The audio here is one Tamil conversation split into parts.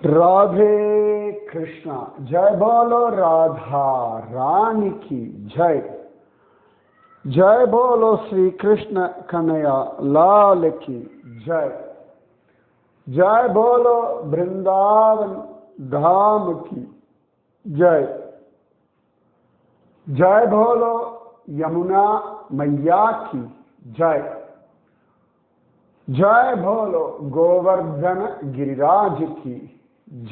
राधे कृष्णा। जय बोलो राधा रानी की जय। जय बोलो श्री कृष्ण कन्हैया लाल की जय। जय बोलो वृंदावन धाम की जय। जय बोलो यमुना मैया की जय। जय बोलो गोवर्धन गिरिराज की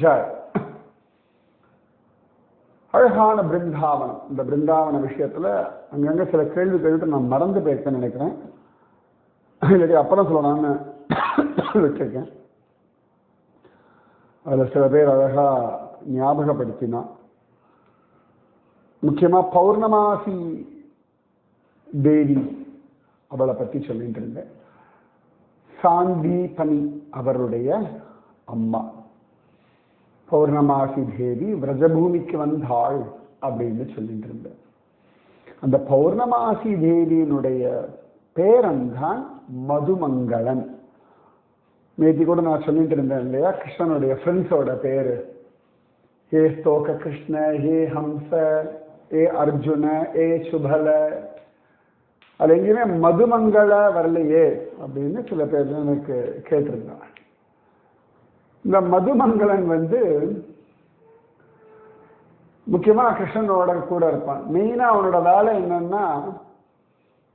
जय। அழகான பிருந்தாவனம். இந்த பிருந்தாவன விஷயத்துல அங்கங்க சில கேள்வி கேட்டு நான் மறந்து போயிருக்கேன்னு நினைக்கிறேன். இல்லாட்டி அப்புறம் சொல்லலாம்னு வச்சிருக்கேன். அதுல சில பேர் அழகா ஞாபகப்படுத்தினா, முக்கியமா பௌர்ணமாசி தேவி அவளை பத்தி சொல்லிட்டு இருந்தேன். சாந்தீபனி அவருடைய அம்மா பௌர்ணமாசி தேவி விரஜபூமிக்கு வந்தாள் அப்படின்னு சொல்லிட்டு இருந்தேன். அந்த பௌர்ணமாசி தேவியினுடைய பேரன்தான் மதுமங்களன். நேற்று கூட நான் சொல்லிட்டு இருந்தேன் இல்லையா, கிருஷ்ணனுடைய ஃப்ரெண்ட்ஸோட பேரு. ஏ ஸ்தோக கிருஷ்ண, ஏ ஹம்ச, ஏ அர்ஜுன, ஏ சுபல. அது எங்கேயுமே மதுமங்கள வரலையே அப்படின்னு சில பேர் எனக்கு கேட்டிருந்தாங்க. இந்த மதுமங்களன் முக்கியமா கிருஷ்ணனோட கூட இருப்பான். மெயினா அவனோட வேலை என்னன்னா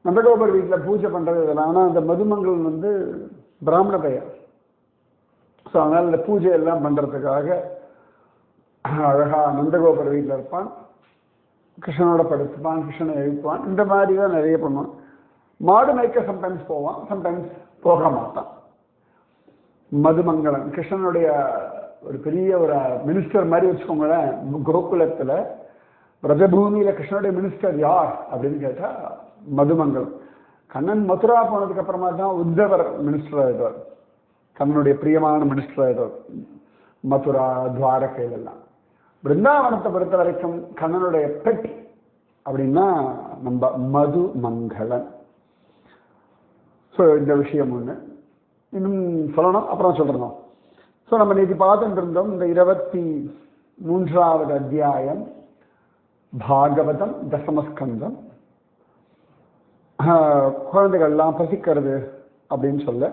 நந்தகோபர் வீட்டில் பூஜை பண்றது இதெல்லாம். ஆனா அந்த மதுமங்களன் பிராமண பெயர். ஸோ அதனால இந்த பூஜை எல்லாம் பண்றதுக்காக அழகா நந்தகோபர் வீட்டில் இருப்பான். கிருஷ்ணனோட படுத்துப்பான், கிருஷ்ணனை எழுப்புவான். இந்த மாதிரி தான் நிறைய பண்ணுவான். மாடு மேய்க்க சம்டைம்ஸ் போவான், சம்டைம்ஸ் போக மாட்டான். மதுமங்களன் கிருஷ்ணனுடைய ஒரு பெரிய ஒரு மினிஸ்டர் மாதிரி வச்சுக்கோங்களேன். கோகுலத்துல பிரஜபூமியில கிருஷ்ணனுடைய மினிஸ்டர் யார் அப்படின்னு கேட்டா மதுமங்களன். கண்ணன் மதுரா போனதுக்கு அப்புறமா தான் உத்தவர் மினிஸ்டர் ஆயிடுவார். கண்ணனுடைய பிரியமான மினிஸ்டர் ஆயிடுவார். மதுரா துவாரகையில எல்லாம். பிருந்தாவனத்தை பொறுத்த வரைக்கும் கண்ணனுடைய பெட் அப்படின்னா நம்ம மதுமங்களன். ஸோ இந்த விஷயம் ஒண்ணு இன்னும் சொல்லணும், அப்புறம் சொல்றோம். ஸோ நம்ம நேற்று பார்த்துட்டு இருந்தோம் இந்த 23வது அத்தியாயம் பாகவதம் தசமஸ்கந்தம். குழந்தைகள்லாம் பசிக்கிறது அப்படின்னு சொல்ல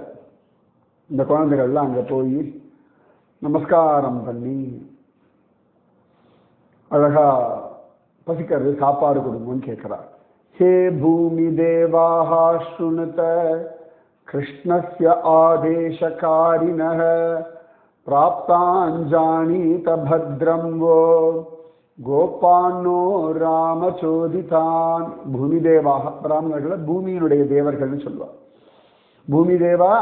இந்த குழந்தைகள்லாம் அங்கே போய் நமஸ்காரம் பண்ணி அழகா பசிக்கிறது சாப்பாடு கொடுங்கன்னு கேட்கிறார். ஹே பூமி தேவாஹ ஸ்ருணுத கிருஷ்ணஸ்ய ஆதேசகாரிணः பிராப்தாஞ்சானீத பத்ரம் வோ கோபானோ ராமச்சோதிதான். பூமி தேவாக பிராமணர்களை பூமியினுடைய தேவர்கள்னு சொல்லுவார். பூமி தேவா,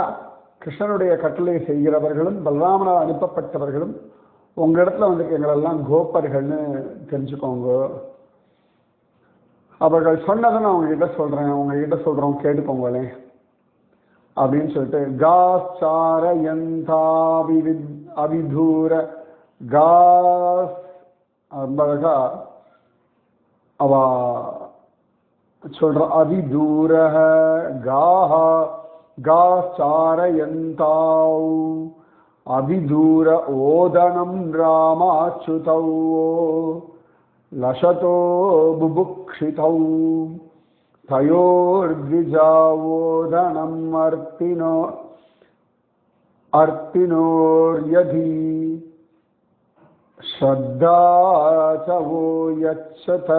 கிருஷ்ணனுடைய கட்டளை செய்கிறவர்களும் பலராமனால் அனுப்பப்பட்டவர்களும் உங்க இடத்துல எங்களெல்லாம் கோப்பர்கள்னு தெரிஞ்சுக்கோங்க. அவர்கள் சொன்னதை நான் உங்ககிட்ட சொல்றேன், உங்ககிட்ட சொல்றோம் கேட்டுக்கோங்களேன் அப்படின்னு சொல்லிட்டு அவிதூர காஸ் அவ சொல்ற அவிதூர காச்சாரயந்தாவ் அவிதூர ஓதனம் ராமாச்சுதௌ லசதோ புபுக்ஷிதௌ தயோர்த்விஜாவோதனம் அர்த்தினோர்யதி ஸ்ரத்தாசவோ யச்சத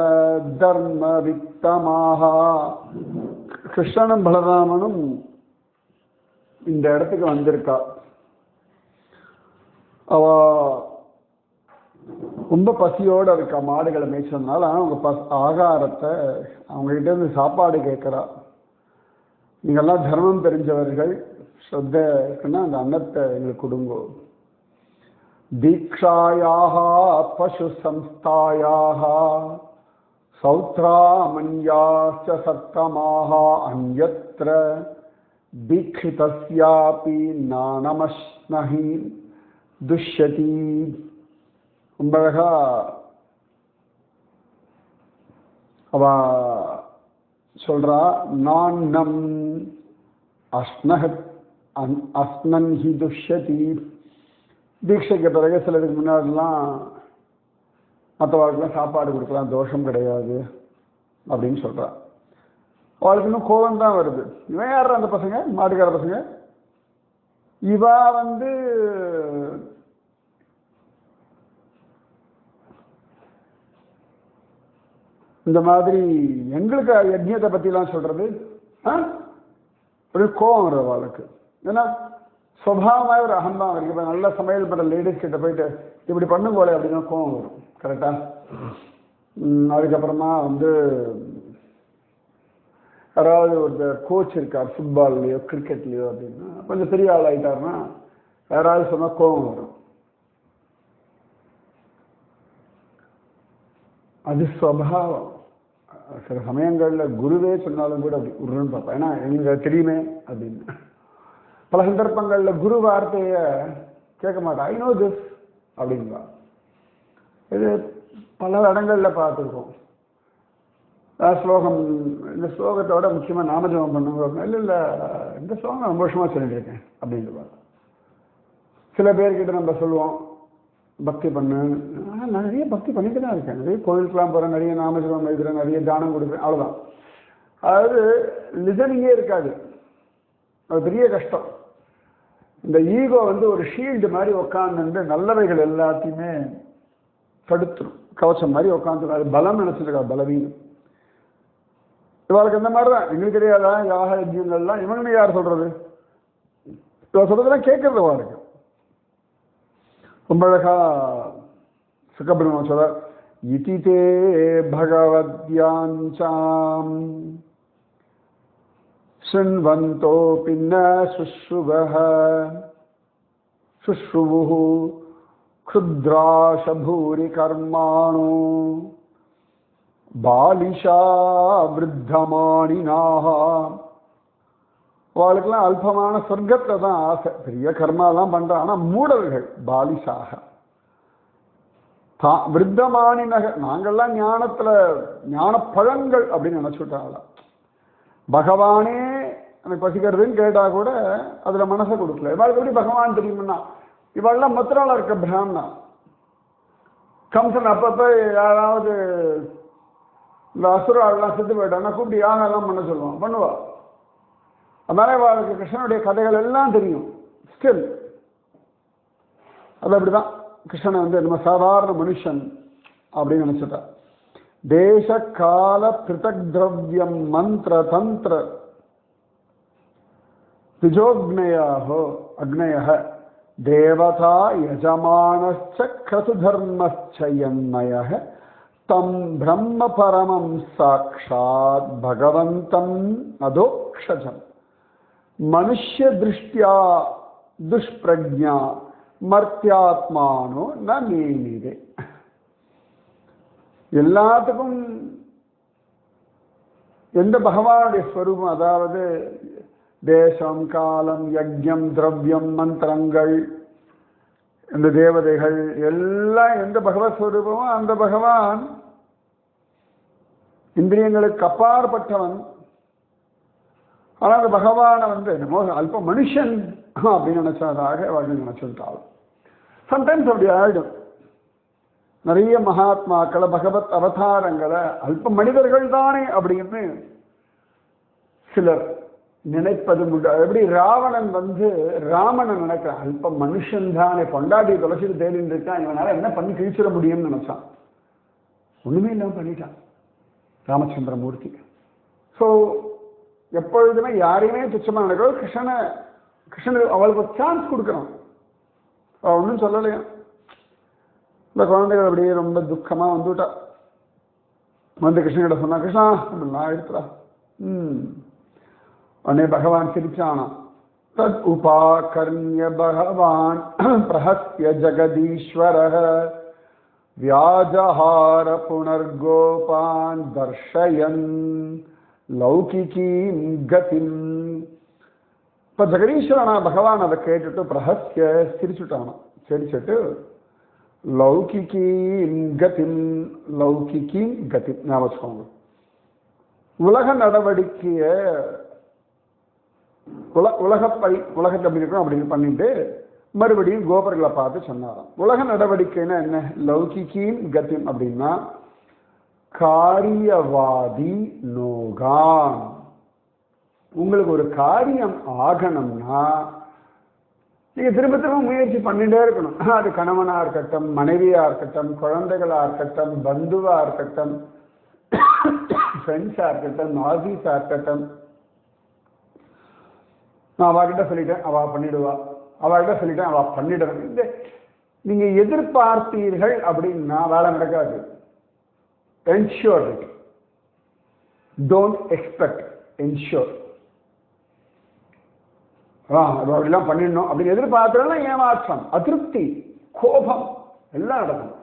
தர்ம வித்தமாக. கிருஷ்ணனும் பலராமனும் இந்த இடத்துக்கு வந்திருக்கா. அவ ரொம்ப பசியோட இருக்கா. மாடுகளை மேய்ச்சதுனால அவங்க ஆகாரத்தை அவங்க கிட்ட இருந்து சாப்பாடு கேட்கிறா. நீங்கெல்லாம் தர்மம் தெரிஞ்சவர்கள், ஸ்ரத்த இருக்குன்னா அந்த அன்னத்தை எங்களுக்கு கொடுங்கோ. தீக்ஷாயாக பசு சம்ஸ்தாயாக சௌத்ராமன்யாச்ச சத்தமாக அந்யத்ர தீக்ஷிதஸ்யாபி நானமஸ்னஹி துஷ்யதி. ரொம்ப அழகா அவ சொல்றா. நான்னம் அஸ்னஹத் அஸ்னன் ஹி துஷ்யதி தீட்சைக்கு பிறகு சிலருக்கு முன்னாடிலாம் மற்றவர்களுக்கெல்லாம் சாப்பாடு கொடுக்கலாம், தோஷம் கிடையாது அப்படின்னு சொல்கிறா. அவளுக்கு இன்னும் கோபம் தான் வருது. இவன் யார் அந்த பசங்க, மாட்டுக்கார பசங்க, இவா வந்து இந்த மாதிரி எங்களுக்கு யஜ்யத்தை பற்றிலாம் சொல்கிறது ஒரு கோபம் வரும் அவளுக்கு. ஏன்னா சுபாவமாக ஒரு அகம்தான் இருக்கு. இப்போ நல்ல சமையல் பண்ணுற லேடிஸ் கிட்ட போயிட்டு இப்படி பண்ணும் போல அப்படின்னா கோபம் வரும். கரெக்டாக. அதுக்கப்புறமா வந்து யாராவது ஒரு கோச் இருக்கார் ஃபுட்பால்லையோ கிரிக்கெட்லேயோ அப்படின்னா கொஞ்சம் பெரிய ஆள் ஆகிட்டாருன்னா யாராவது சொன்னால் கோபம் வரும். அது சுபாவம். சில சமயங்களில் குருவே சொன்னாலும் கூட அப்படி உருன்னு பார்ப்பேன். ஏன்னா எங்களுக்கு தெரியுமே அப்படின்னு. பல சந்தர்ப்பங்களில் குரு வார்த்தையை கேட்க மாட்டேன். ஐ நோ திஸ் அப்படின்பா. இது பல இடங்களில் பார்த்துருக்கோம். ஸ்லோகம், இந்த ஸ்லோகத்தோட முக்கியமாக நாமஜபம் பண்ணுங்க. இல்லை இல்லை இந்த ஸ்லோகம் ரொம்ப வருஷமாக சொல்லிட்டு இருக்கேன் அப்படின்னு. சில பேர்கிட்ட நம்ம சொல்லுவோம் பக்தி பண்ணு. ஆனால் நான் நிறைய பக்தி பண்ணிட்டு தான் இருக்கேன். நிறைய கோவிலுக்கெலாம் போகிறேன், நிறைய நாமஜபம் எழுதுகிறேன், நிறைய தானம் கொடுக்குறேன், அவ்வளோதான். அதாவது லிசனிங்கே இருக்காது. அது பெரிய கஷ்டம். இந்த ஈகோ வந்து ஒரு ஷீல்டு மாதிரி உட்காந்து நல்லவைகள் எல்லாத்தையுமே தடுத்துரும். கவச்சம் மாதிரி உட்காந்துரும். அது பலம் நினைச்சிருக்கா, பலவீனம். இவளுக்கு இந்த மாதிரி தான். எங்களுக்கு தெரியாதா யாக யஜ்யங்கள்லாம் இவங்க யார் சொல்றது? இவ சொல்றதெல்லாம் கேட்கறது அவளுக்கு. ரொம்ப அழகா சுகபிரமம் சொல்ற, இதிதே பகவத்யாஞ்சாம் ஸ்ருண்வந்தோபி ந சுஷ்ருவஹ சுஷ்ருவுஹு க்ஷுத்ராஷ பூரி கர்மாணோ பாலிஷா விருத்தமானினாக. அவளுக்கெல்லாம் அல்பமான சொர்க்கத்தை தான் ஆசை. பெரிய கர்மாலாம் பண்றான். ஆனால் மூடல்கள் பாலிஷாக விருத்தமானினக. நாங்கள்லாம் ஞானத்துல ஞான பழங்கள் அப்படின்னு நினைச்சுட்டாங்களா. பகவானே எனக்கு பசிக்கிறதுன்னு கேட்டா கூட அதுல மனசை கொடுக்கல. இவாளுக்கு எப்படி பகவான் தெரியும்னா, இவாள்லாம் மொத்தரால இருக்க பிராமணா. கம்சன் அப்பப்ப யாராவது இந்த அசுராலாம் செத்து போயிட்டான்னா கூப்பிட்டு யாகம் எல்லாம் பண்ண சொல்லுவான், பண்ணுவா. அதனால அவளுக்கு கிருஷ்ணனுடைய கதைகள் எல்லாம் தெரியும். ஸ்டில் அது அப்படிதான். கிருஷ்ணனை வந்து நம்ம சாதாரண மனுஷன் அப்படின்னு நினைச்சிட்டா. தேச கால பிருத்தக் திரவியம் மந்திர தந்திர திஜோக்னயாஹோ அக்னயஹ தேவதா யஜமானஸ்ச க்ரது தர்மஸ்ச யன்மயஹ தம் பிரம்ம பரமம் சாக்ஷாத் பகவந்தம் அதோக்ஷஜம் மனுஷ்ய திருஷ்டியா துஷ்பிரஜா மர்த்தியாத்மானோ ந மேனிதே. எல்லாத்துக்கும் எந்த பகவானுடைய ஸ்வரூபம், அதாவது தேசம் காலம் யஜ்யம் திரவியம் மந்திரங்கள் இந்த தேவதைகள் எல்லாம் எந்த பகவத் ஸ்வரூபமோ அந்த பகவான் இந்திரியங்களுக்கு அப்பாற்பட்டவன். ஆனால் அந்த பகவானை வந்து என்னமோ அல்ப மனுஷன் அப்படின்னு நினைச்சதாக அவர்கள் நினைச்சுட்டாள். சம்டைம்ஸ் அப்படி ஆயிடும். நிறைய மகாத்மாக்களை பகவத் அவதாரங்களை அல்ப மனிதர்கள் தானே அப்படின்னு சிலர் நினைப்பது உண்டு. எப்படி ராவணன் வந்து ராமனை நினைக்கிறான், அல்ப மனுஷன் தானே, பொண்டாட்டியை தொலைச்சிட்டு தேடிட்டு இருக்கான், இவனால என்ன பண்ணி கிழிச்சிட முடியும்னு நினைச்சான். ஒண்ணுமே இல்லாம பண்ணிட்டான் ராமச்சந்திரமூர்த்தி. ஸோ எப்பொழுதுமே யாரையுமே துச்சமா நினைக்கிறோம். கிருஷ்ணனுக்கு அவளுக்கு ஒரு சான்ஸ் கொடுக்குறான். அவள் ஒன்றும் சொல்லலையா. இந்த குழந்தைகள் அப்படியே ரொம்ப துக்கமா வந்துவிட்டா. வந்து கிருஷ்ணகிட்ட சொன்னா, கிருஷ்ணா நான் எடுத்துடா. உடனே பகவான் சிரிச்சானா. தத் உபாகர்ணிய பகவான் பிரஹஸ்ய ஜகதீஸ்வரஹ வியாஜஹார புனர்கோபான் தர்ஷயன் லௌகிகீம் கதிம். இப்ப ஜெகதீஸ்வரனா பகவான் அதை கேட்டுட்டு பிரஹஸ்ய சிரிச்சுட்டானா. சிரிச்சுட்டு லௌகிகீம் கதிம் லௌகிகீம் கதிம் ஞாபகம். உலக நடவடிக்கைய உலகத்தை அப்படி இருக்கணும் அப்படின்னு பண்ணிட்டு மறுபடியும் கோபர்களை பார்த்து சொன்னாராம். உலக நடவடிக்கைன்னா என்ன? லௌகிகீம் கத்தியம் அப்படின்னா காரியவாதி நோகான். உங்களுக்கு ஒரு காரியம் ஆகணும்னா நீங்க திரும்ப திரும்ப முயற்சி பண்ணிட்டே இருக்கணும். அது கணவனா இருக்கட்டும், மனைவியா இருக்கட்டும், குழந்தைகளா இருக்கட்டும், பந்துவா இருக்கட்டும், ஃப்ரெண்ட்ஸா இருக்கட்டும், ஆபீஸா இருக்கட்டும். நான் அவகிட்ட சொல்லிட்டேன், அவ பண்ணிடுவா, அவகிட்ட சொல்லிட்டேன், அவ பண்ணிடுறேன். இந்த நீங்க எதிர்பார்த்தீர்கள் அப்படின்னா வேலை நடக்காது. Ensure it, don't expect, ensure. அப்படிலாம் பண்ணிடணும் அப்படின்னு எதிர்பார்த்தா ஏமாற்றம், அதிருப்தி, கோபம் எல்லாம் நடக்கும்.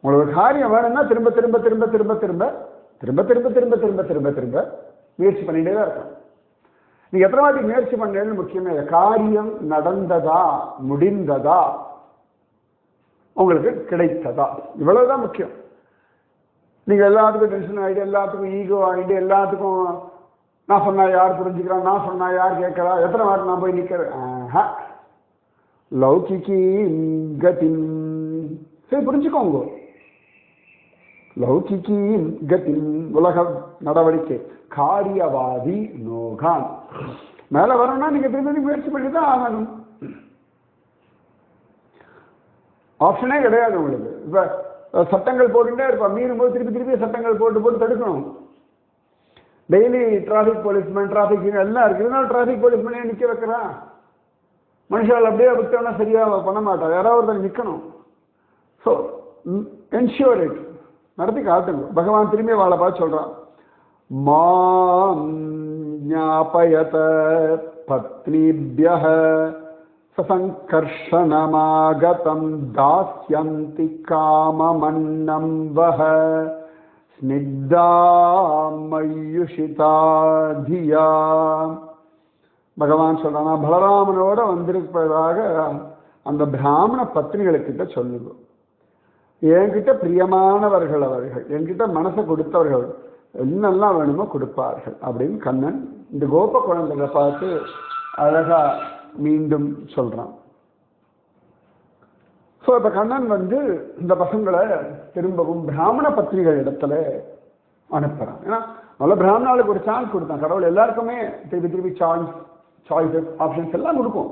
உங்களுக்கு ஒரு காரியம் வேணும்னா திரும்ப திரும்ப திரும்ப திரும்ப திரும்ப திரும்ப திரும்ப திரும்ப திரும்ப திரும்ப திரும்ப முயற்சி பண்ணிட்டே தான் இருக்கும். நீங்க எத்தனை வாட்டி முயற்சி பண்ணேன்னு முக்கியமே. காரியம் நடந்ததா, முடிந்ததா, உங்களுக்கு கிடைத்ததா, இவ்வளவுதான் முக்கியம். நீங்க எல்லாத்துக்கும் டென்ஷன் ஆகிட்டு, எல்லாத்துக்கும் ஈகோ ஆகிட்டு, எல்லாத்துக்கும் நான் சொன்னா யார் புரிஞ்சுக்கிறான், நான் சொன்னா யார் கேட்கறா, எத்தனை வாட்டி நான் போய் நிக்கிறேன். லௌகிகி கதிம். சரி புரிஞ்சுக்கோங்க. லௌகிகி கதிம் உலக நடவடிக்கை காரியவாதி நோகான். மேல வரணும்னா நீங்க திரும்பி முயற்சி பண்ணி தான் ஆகணும். ஆப்ஷனே கிடையாது உங்களுக்கு. இப்ப சட்டங்கள் போட்டுட்டே இருப்பா, மீறும் போது திருப்பி திருப்பி சட்டங்கள் போட்டு போட்டு தடுக்கணும். டெய்லி டிராபிக் போலீஸ்மேன், டிராபிக் எல்லாம் இருக்கு. இதனால டிராபிக் போலீஸ்மேனே நிக்க வைக்கிறான். மனுஷால் அப்படியே விட்டோம்னா சரியா பண்ண மாட்டான். யாராவது ஒருத்தர் நிக்கணும். ஸோ என்ஷூர் இட், நடத்தி காட்டுங்க. பகவான் திரும்பி வாழ பார்த்து சொல்றான். மாம் ஞாபயத பத்னிப்யஹ சசங்கர்ஷணமாகதம் தாஸ்யந்தி காமமன்னம் வஹ ஸ்னிக்தாமயுஷிதாதியா. பகவான் சொல்றானா, பலராமனோட வந்திருப்பதாக அந்த பிராமண பத்னிகளுக்கிட்ட சொல்லுங்க. என்கிட்ட பிரியமானவர்கள் அவர்கள், என்கிட்ட மனசை கொடுத்தவர்கள், என்னெல்லாம் வேணுமோ கொடுப்பார்கள் அப்படின்னு கண்ணன் இந்த கோப குழந்தைகளை பார்த்து அழகா மீண்டும் சொல்றான். ஸோ இப்ப கண்ணன் இந்த பசங்களை திரும்பவும் பிராமண பத்திரிகள் இடத்துல அனுப்புறான். ஏன்னா நல்ல பிராமணாளுக்கு ஒரு சான்ஸ் கொடுத்தான் கடவுள். எல்லாருக்குமே திருப்பி திருப்பி சாய்ஸஸ், ஆப்ஷன்ஸ் எல்லாம் கொடுக்கும்.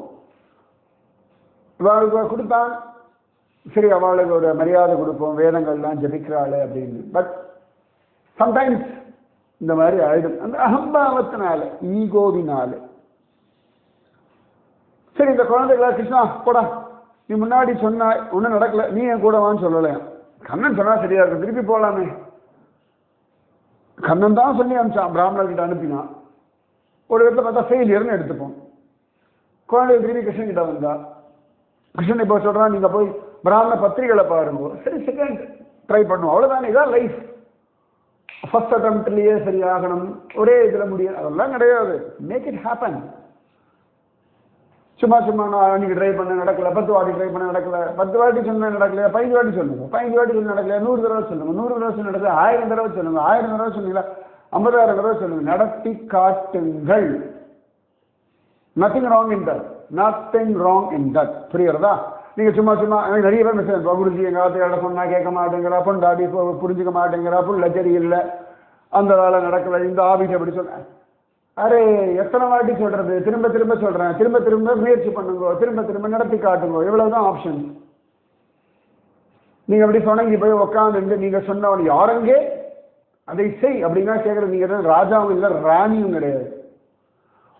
இவளுக்கு கொடுத்தான், சரி அவளுக்கு ஒரு மரியாதை கொடுப்போம், வேதங்கள்லாம் ஜபிக்கிறாள் அப்படின்னு. பட் சம்டைம்ஸ் இந்த மாதிரி ஆயிடும், அந்த அகம்பாவத்தினால, ஈகோவினால. சரி இந்த குழந்தைகளா, கிருஷ்ணா போடா, நீ முன்னாடி சொன்ன ஒன்றும் நடக்கல, நீ என் கூட வான்னு சொல்லலை. கண்ணன் சொன்னா சரியா இருக்கும், திருப்பி போகலாமே. கண்ணன் தான் சொல்லி அனுப்பிச்சான், பிராமணர்கிட்ட அனுப்பினான். ஒரு இடத்துல பார்த்தா ஃபெயிலியர்னு எடுத்துப்போம். குழந்தைகள் திருப்பி கிருஷ்ணன் கிட்ட வந்தா, கிருஷ்ணன் இப்போ சொல்றான் நீங்க போய் பிராமண பத்திரிகளை பாருங்க. சரி செகண்ட் ட்ரை பண்ணுவோம், அவ்வளவுதானே. இதான் லைஃப். ஃபர்ஸ்ட் அட்டம்ப்ட்லயே சரியாகணும், ஒரே இதுல முடியாது, அதெல்லாம் கிடையாது. Make it happen. சும்மா சும்மா நான் அன்னைக்கு ட்ரை பண்ண நடக்கல, 10 வாட்டி ட்ரை பண்ண நடக்கல, 10 வாட்டி சொன்ன நடக்கல, 15 வாட்டி சொல்லுங்க, 15 வாட்டி சொல்ல நடக்கல, 100 தடவை சொல்லுங்க, 100 தடவை சொல்ல நடக்கல, 1000 தடவை சொல்லுங்க, 1000 தடவை சொன்னீங்களா, 50,000 தடவை சொல்லுங்க, நடத்தி காட்டுங்கள். Nothing wrong in that, nothing wrong in that. புரியுறதா? நீங்க சும்மா சும்மா எனக்கு நிறைய பேர் மெசேஜ், குருஜி எங்க ஆத்தையோட சொன்னா கேட்க மாட்டேங்கிறா, பொண்டாடி புரிஞ்சுக்க மாட்டேங்கிறா, புள்ள சரி இல்லை, அந்த வேலை நடக்கல, இந்த ஆபீஸ் எப்படி சொல்ல. அரே எத்தனை வாட்டி சொல்றது, திரும்ப திரும்ப சொல்றேன், திரும்ப திரும்ப முயற்சி பண்ணுங்க, திரும்ப திரும்ப நடத்தி காட்டுங்க, இவ்வளவுதான் ஆப்ஷன். நீங்க அப்படி சொன்னீங்க போய் உட்காந்து நீங்க சொன்னவன் யாரங்கே அதை செய் அப்படின்னா கேட்கறது. நீங்க ராஜாவும் இல்லை, ராணியும் கிடையாது.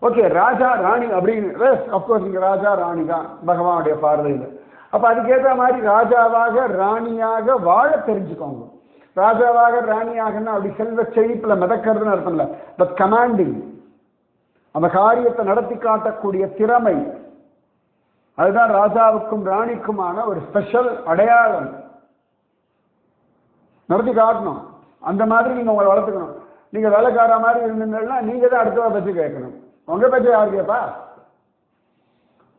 ஓகே, ராஜா ராணி அப்படின்னு அப்கோர்ஸ் நீங்க ராஜா ராணி தான் பகவானுடைய பார்வையில். அப்ப அதுக்கேற்ற மாதிரி ராஜாவாக ராணியாக வாழ தெரிஞ்சுக்கோங்க. ராஜாவாக ராணியாகன்னா அப்படி செல்வ செழிப்புல மிதக்கிறதுன்னு அர்த்தம் இல்லை, பட் கமாண்டிங், அந்த காரியத்தை நடத்தி காட்டக்கூடிய திறமை, அதுதான் ராஜாவுக்கும் ராணிக்குமான ஒரு ஸ்பெஷல் அடையாளம். நடத்தி காட்டணும். அந்த மாதிரி நீங்க உங்களை வளர்த்துக்கணும். நீங்க வேலைக்கார மாதிரி இருந்தீங்கன்னா நீங்க தான் அடுத்தவ பற்றி கேட்கணும். உங்க பற்றி யார் கேட்பா?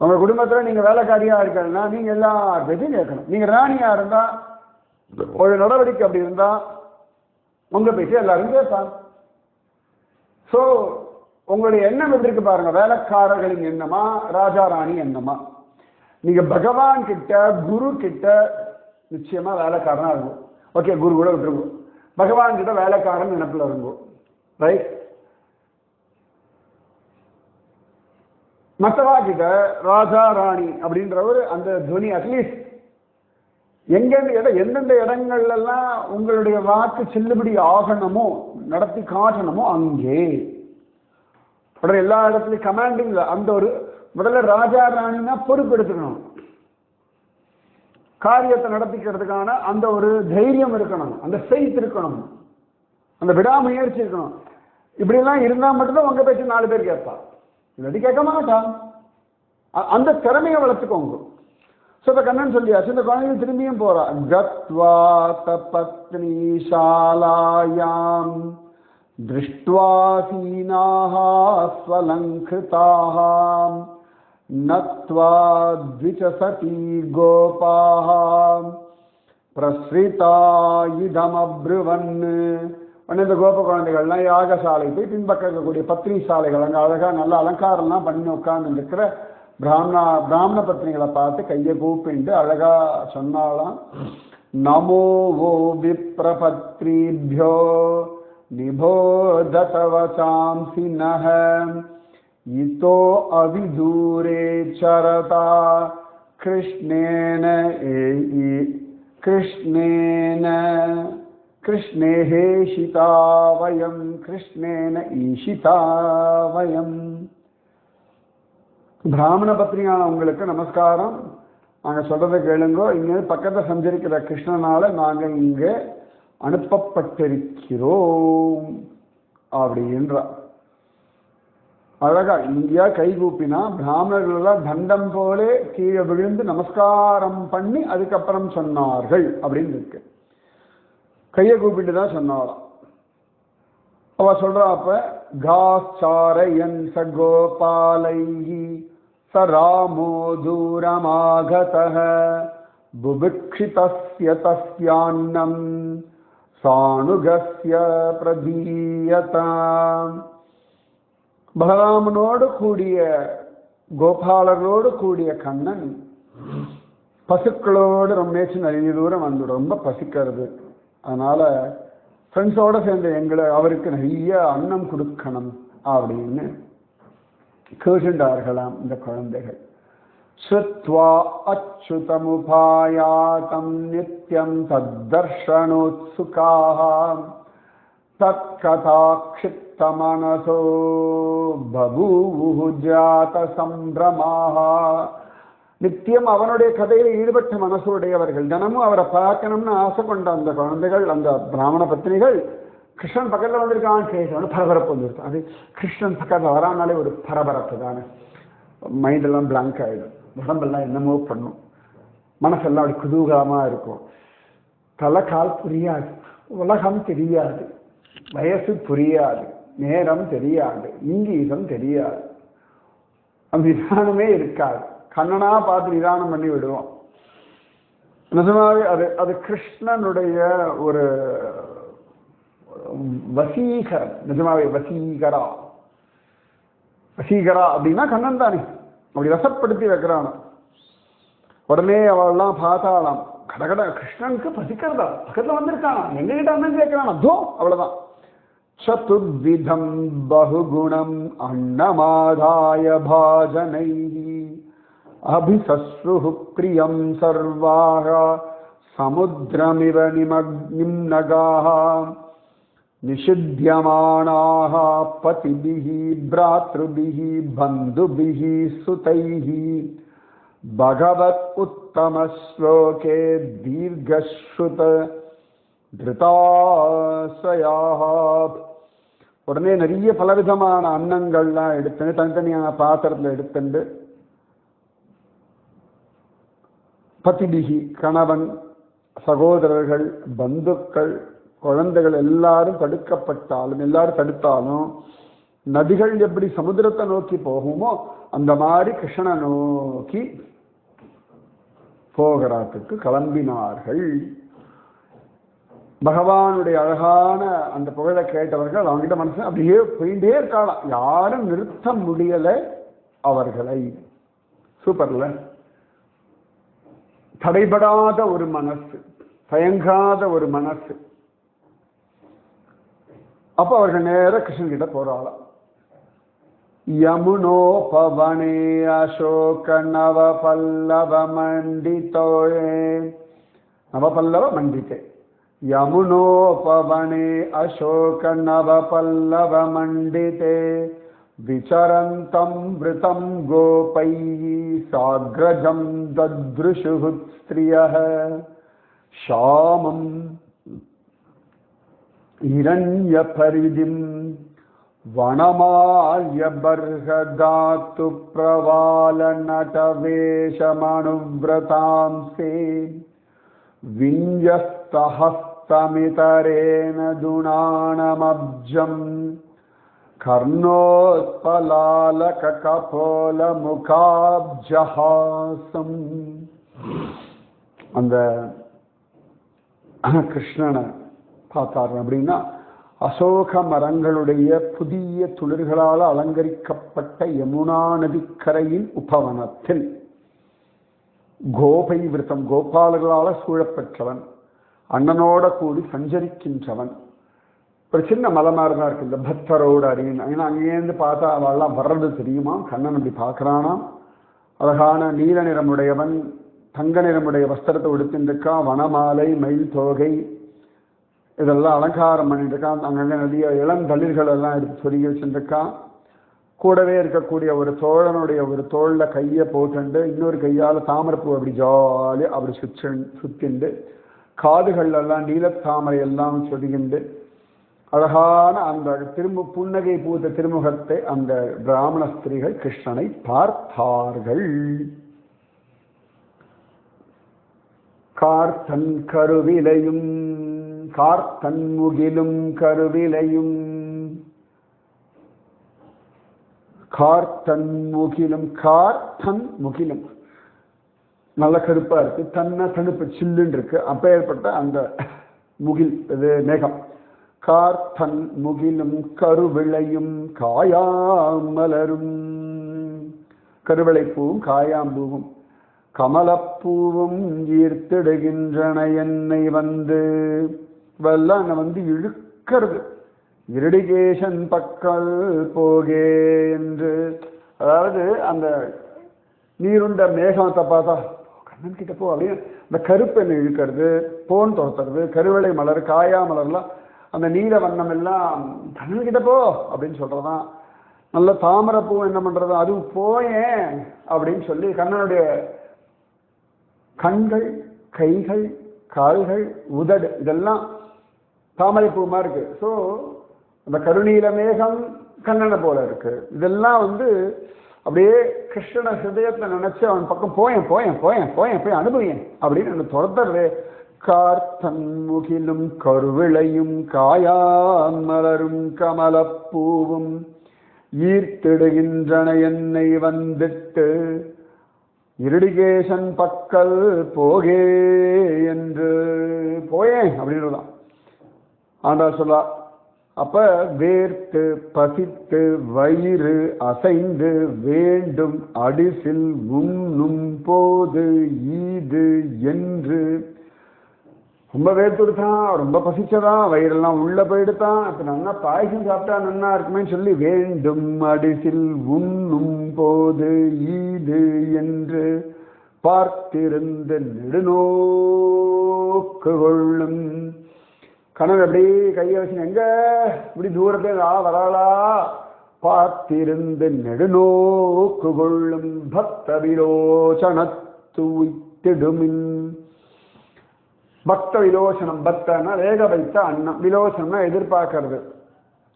உங்க குடும்பத்துல நீங்க வேலைக்காரியா இருக்கா, நீங்க எல்லார் பற்றியும் கேட்கணும். நீங்க ராணியா இருந்தா, ஒரு நடவடிக்கை அப்படி இருந்தா உங்க பேச்சு எல்லாரும் கேட்பாங்க. ஸோ உங்களுடைய எண்ணம் எப்படி இருக்கு பாருங்க. வேலைக்காரர்களின் எண்ணமா, ராஜா ராணி எண்ணமா? நீங்க பகவான் கிட்ட குரு கிட்ட நிச்சயமா வேலைக்காரனா இருக்கும். ஓகே, குரு கூட விட்டுருக்கும். பகவான் கிட்ட வேலைக்காரன் நினைப்புல இருக்கும். ரைட்? மற்றவா கிட்ட ராஜா ராணி அப்படின்றவர் அந்த துவனி அட்லீஸ்ட் எந்தெந்த இடங்கள்ல எல்லாம் உங்களுடைய வாக்கு செல்லுபடி ஆகணுமோ நடத்தி காட்டணுமோ அங்கே உடனே எல்லா இடத்துலையும் கமாண்டிங்ல அந்த ஒரு முதல்ல ராஜா ராணினா பொறுப்பெடுத்துக்கணும். காரியத்தை நடத்திக்கிறதுக்கான அந்த ஒரு தைரியம் இருக்கணும், அந்த ஃபெய்த் இருக்கணும், அந்த விடாமுயற்சி இருக்கணும். இப்படி எல்லாம் இருந்தா மட்டும்தான் உங்க பேச்சு 4 பேர் கேட்பா, இல்லாட்டி கேட்க மாட்டான். அந்த திறமையை வளர்த்துக்கோங்க. கண்ணன் சொல்லியாச்சு. இந்த குழந்தைகள் திரும்பியும் போறா. கத்வா தபத்னி சாலாயாம் திருஷ்ட்வா சீனாஹ ஸ்வலங்கிருதாஹ நத்வா த்விசசதி கோபாஹ பிரஸ்ரிதா இதமப்ருவன். இந்த கோப குழந்தைகள்லாம் யாகசாலை போய் பின்பக்கம் இருக்கக்கூடிய பத்னி சாலைகள் அங்கே அழகா நல்ல அலங்காரம்லாம் பண்ணி உட்கார்ந்து இருக்கிற பிராமண பத்னிகளை பார்த்து கையை கூப்பிட்டு அழகா சொன்னாலாம், நமோ ஓ விப்ரபத்ரிபியோ நிபோததவசாம்சி நஹ இதோ அவிதூரே சரதா கிருஷ்ணேன கிருஷ்ணேன கிருஷ்ணேஹேஷிதாவயம் கிருஷ்ணேன ஈஷிதாவயம். பிராமண பத்னியான உங்களுக்கு நமஸ்காரம். நாங்கள் சொல்றதை கேளுங்கோ. இங்கே பக்கத்தை சஞ்சரிக்கிற கிருஷ்ணனால நாங்கள் இங்கே அனுப்பப்பட்டிருக்கிறோம் அப்படின்றா. அழகா இந்தியா கைகூப்பினா பிராமணர்கள் தண்டம் போலே கீழே விழுந்து நமஸ்காரம் பண்ணி அதுக்கப்புறம் சொன்னார்கள் அப்படின்னு இருக்கு. கையை கூப்பிட்டு தான் சொன்னாலாம். அவ சொல்றா, அப்ப காச்சாரயன் ச கோபாலைஹி ச ராமோ தூரமாகதஹ புபிக்ஷிதஸ்ய தஸ்யான்னம் சானுகஸ்ய பிரதீயதாம். பலராமனோடு கூடிய கோபாலர்களோடு கூடிய கண்ணன் பசுக்களோடு ரொம்ப நிறைய தூரம் வந்து ரொம்ப பசிக்கிறது. அதனால ஃப்ரெண்ட்ஸோட சேர்ந்து எங்களை அவருக்கு நிறைய அன்னம் கொடுக்கணும் அப்படின்னு கேட்டுண்டார்களாம் இந்த குழந்தைகள். ஸ்ருத்வா அச்சுதமுபாயாதம் நித்யம் தத்தர்ஷனோத்சுகாஹ தத்கதாக்ஷிப்தமனசோ பபூவு ஜாத சம்பிரமாஹ. நித்தியம் அவனுடைய கதையில் ஈடுபட்ட மனசுடையவர்கள், தினமும் அவரை பார்க்கணும்னு ஆசை கொண்ட அந்த குழந்தைகள், அந்த பிராமண பத்னிகள் கிருஷ்ணன் பக்கத்தில் வந்திருக்கான்னு கேட்கணும் பரபரப்பு வந்துருக்கு. அது கிருஷ்ணன் பக்கத்தில் வரானாலே ஒரு பரபரப்பு தானே. மைண்டெல்லாம் பிளாங்க் ஆகிடும், உடம்பெல்லாம் என்னமோ பண்ணும், மனசெல்லாம் அப்படி குதூகலமாக இருக்கும். தலை கால் புரியாது, உலகம் தெரியாது, வயசு புரியாது, நேரம் தெரியாது, இங்கீதம் தெரியாது, அந்த நிதானமே இருக்காது. கண்ணனா பார்த்து நிதானம் பண்ணி விடுவோம். நிஜமாவே அது கிருஷ்ணனுடைய ஒரு வசீகரம். நிஜமாவே வசீகரா அப்படின்னா கண்ணன் தானே அப்படி ரசப்படுத்தி வைக்கிறான். உடனே அவெல்லாம் பார்த்தாலாம், கடகட கிருஷ்ணனுக்கு பசிக்கிறதா, பக்கத்துல வந்திருக்கானா, எங்ககிட்ட வந்து கேட்கிறானா, தோ அவ்வளவுதான். சதுர்விதம் பகுகுணம் அன்னமாதாய பாஜனை அபிசஸ்ருஹு பிரியம் சர்வாஹ சமுத்திரமிவ நிம்னகாஹ நிஷித்யமானாஹ பதிபிஹி பிராத்ருபிஹி பந்துபிஹி சுதைஹி பகவத் உத்தம ஸ்லோகே தீர்கஸ்ருத திருதாசயாஹ. உடனே நிறைய பலவிதமான அன்னங்கள்லாம் எடுத்து தனித்தனியான பாத்திரத்தில் எடுத்துண்டு பதிபிகி கணவன், சகோதரர்கள், பந்துக்கள், குழந்தைகள் எல்லாரும் தடுக்கப்பட்டாலும் எல்லாரும் தடுத்தாலும் நதிகள் எப்படி சமுத்திரத்தை நோக்கி போகுமோ அந்த மாதிரி கிருஷ்ணனை நோக்கி போகிறாத்துக்கு கிளம்பினார்கள். பகவானுடைய அழகான அந்த புகழை கேட்டவர்கள் அவங்ககிட்ட மனசு அப்படியே போயிட்டே இருக்கலாம், யாரும் நிறுத்த முடியலை அவர்களை. சூப்பர்ல. தடைபடாத ஒரு மனசு, தயங்காத ஒரு மனசு. அப்ப அவர்கள் நேர கிருஷ்ணன் கிட்ட போறாளாம். யமுனோபவனே அசோக நவபல்லவ மண்டிதோயே, நவபல்லவ மண்டிதே. யமுனோபவனே அசோக நவபல்லவ மண்டிதே விசரந்தம் விருதம் கோபைஹி சாக்ரஜம் தத்ருஷுஹு ஸ்த்ரியஹ ஷாமம் இரண்ய பரிதிம் வனமால்ய பர்ஹதாத்து பிரவால நடவேஷமனுவ்ரதாம்சே விஞ்யஸ்தஹஸ்தமிதரேன துணானமப்ஜம் கர்ணோத்பலாலக கபோல முகாப்ஜஹாசம். அந்த கிருஷ்ணனை பார்த்தாரு அப்படின்னா அசோக மரங்களுடைய புதிய துளிர்களால் அலங்கரிக்கப்பட்ட யமுனா நதிக்கரையின் உபவனத்தில் கோபை விருத்தம், கோபாலர்களால சூழப்பெற்றவன், அண்ணனோட கூடி சஞ்சரிக்கின்றவன். ஒரு சின்ன மலை மாதிரி தான் இருக்கு இந்த பக்தரோட அறிவின். ஏன்னா அங்கேருந்து பார்த்தா அவெல்லாம் வர்றது தெரியுமா, கண்ணன் அப்படி பார்க்கறானாம். அழகான நீல நிறமுடையவன், தங்க நிறமுடைய வஸ்திரத்தை உடுத்தின்றிருக்கான், வனமாலை மயில் தோகை இதெல்லாம் அலங்காரம் பண்ணிட்டு இருக்கான். அங்கங்கே நிறைய இளந்தளிர்கள் எல்லாம் எடுத்து சொருகி வச்சுருக்கான். கூடவே இருக்கக்கூடிய ஒரு தோழனுடைய ஒரு தோளில் கையை போட்டுண்டு இன்னொரு கையால் தாமரைப்பூ அப்படி ஜாலி அப்படி சுத்திண்டு காதுகள்லாம் நீலத்தாமரை எல்லாம் சொருகிண்டு அழகான அந்த புன்னகை பூத்த திருமுகத்தை அந்த பிராமண ஸ்திரீகள் கிருஷ்ணனை பார்த்தார்கள். கார்த்தன் கருவிலையும் கார்த்தன் முகிலும் கருவிலையும், கார்த்தன் முகிலும், கார்த்தன் முகிலும் நல்ல கருப்பா இருக்கு, தன்ன தடுப்பு சில்லுன்னு இருக்கு. அப்பேற்பட்ட அந்த முகில் இது மேகம். கார்த்தன் முகிலும் கருவிளையும் காயாமலரும், கருவிளைப்பூவும் காயாம்பூவும் கமலப்பூவும் ஈர்த்திடுகின்றன என்னை வந்து. வெல்லாம் அங்க வந்து இழுக்கிறது. இருடிகேசன் பக்கல் போகே என்று, அதாவது அந்த நீருண்ட மேகத்தை பார்த்தா கண்ணன் கிட்ட போ அப்படின்னு அந்த கருப்பு என்ன இழுக்கிறது, போன் துரத்துறது, கருவளை மலர் காயா மலர்லாம் அந்த நீல வண்ணம் எல்லாம் கண்ணன் கிட்ட போ அப்படின்னு சொல்றதான். நல்ல தாமரைப்பூ என்ன பண்றது, அது போயேன் அப்படின்னு சொல்லி கண்ணனுடைய கண்கள், கைகள், கால்கள், உதடு இதெல்லாம் தாமரைப்பூ மாதிரி இருக்கு. ஸோ அந்த கருநீல மேகம் கண்ணனை போல இருக்கு. இதெல்லாம் வந்து அப்படியே கிருஷ்ண ஹிருதயத்தை நினைச்சு அவன் பக்கம் போயேன் போயேன் போயேன் போயேன் போய் அனுபவியேன் அப்படின்னு என்ன துரத்துறது. கார்த்தன் முகிலும் கருவிளையும் காயான் மலரும் கமலப்பூவும் ஈர்த்திடுகின்றன என்னை வந்துட்டு இருடிகேசன் பக்கல் போகே என்று. போயேன் அப்படின்றதான் ஆண்டாள் சொல்லா. அப்ப வேர்த்து பசித்து வயிறு அசைந்து வேண்டும் அடிசில் உண்ணும் போது ஈது என்று. ரொம்ப வேர்த்துடுத்தான், ரொம்ப பசிச்சதான், வயிறெல்லாம் உள்ள போயிடுத்தான், இப்ப நல்லா பாயசம் சாப்பிட்டா நன்னா இருக்குமே சொல்லி வேண்டும் அடிசில் உண்ணும் போது ஈது என்று பார்த்திருந்து நெடுநோக்கு கொள்ளும். கணவர் அப்படியே கையை வச்சு எங்க இப்படி தூரத்துல வராளா பார்த்திருந்து நெடுநோக்கு கொள்ளும் பக்த விலோசனத்து உய்த்திடுமின். பக்த விலோசனம், பக்தனா வேக வைத்த அன்னம், விலோசனம்னா எதிர்பார்க்கிறது.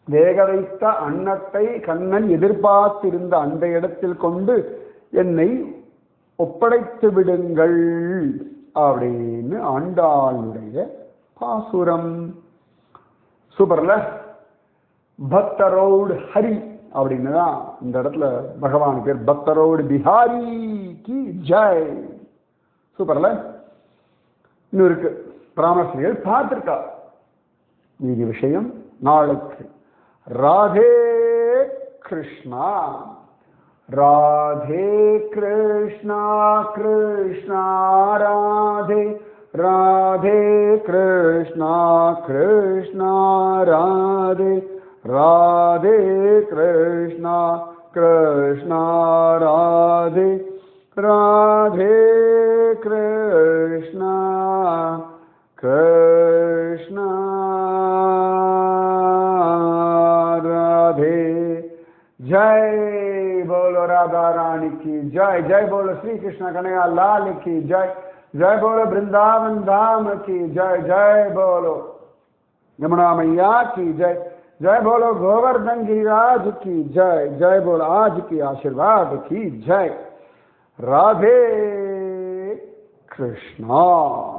வேக வைத்த அன்னத்தை கண்ணன் எதிர்பார்த்திருந்த அந்த இடத்தில் கொண்டு என்னை ஒப்படைத்து விடுங்கள் அப்படின்னு ஆண்டாளுடைய பாசுரம். சூப்பர்ல. பக்தரோடு ஹரி அப்படின்னு தான் இந்த இடத்துல பகவான் பேர். பக்தரோடு பிஹாரி கி ஜெய். சூப்பர்ல. இன்னும் இருக்கு, பிராமணர்கள் பார்த்திருக்கா. மீதி விஷயம் நாளைக்கு. ராதே கிருஷ்ணா. राधे कृष्णा कृष्णा राधे राधे कृष्णा कृष्णा राधे राधे कृष्णा कृष्णा राधे राधे कृष्णा कृष्णा राधे। जय बोलो राधा रानी की जय, जय बोलो श्री कृष्ण कन्हैया लाल की जय, जय बोलो वृंदावन धाम की जय, जय बोलो यमुना मैया की जय, जय बोलो गोवर्धन गिरिराज की जय, जय बोलो आज की आशीर्वाद की जय। राधे कृष्णा।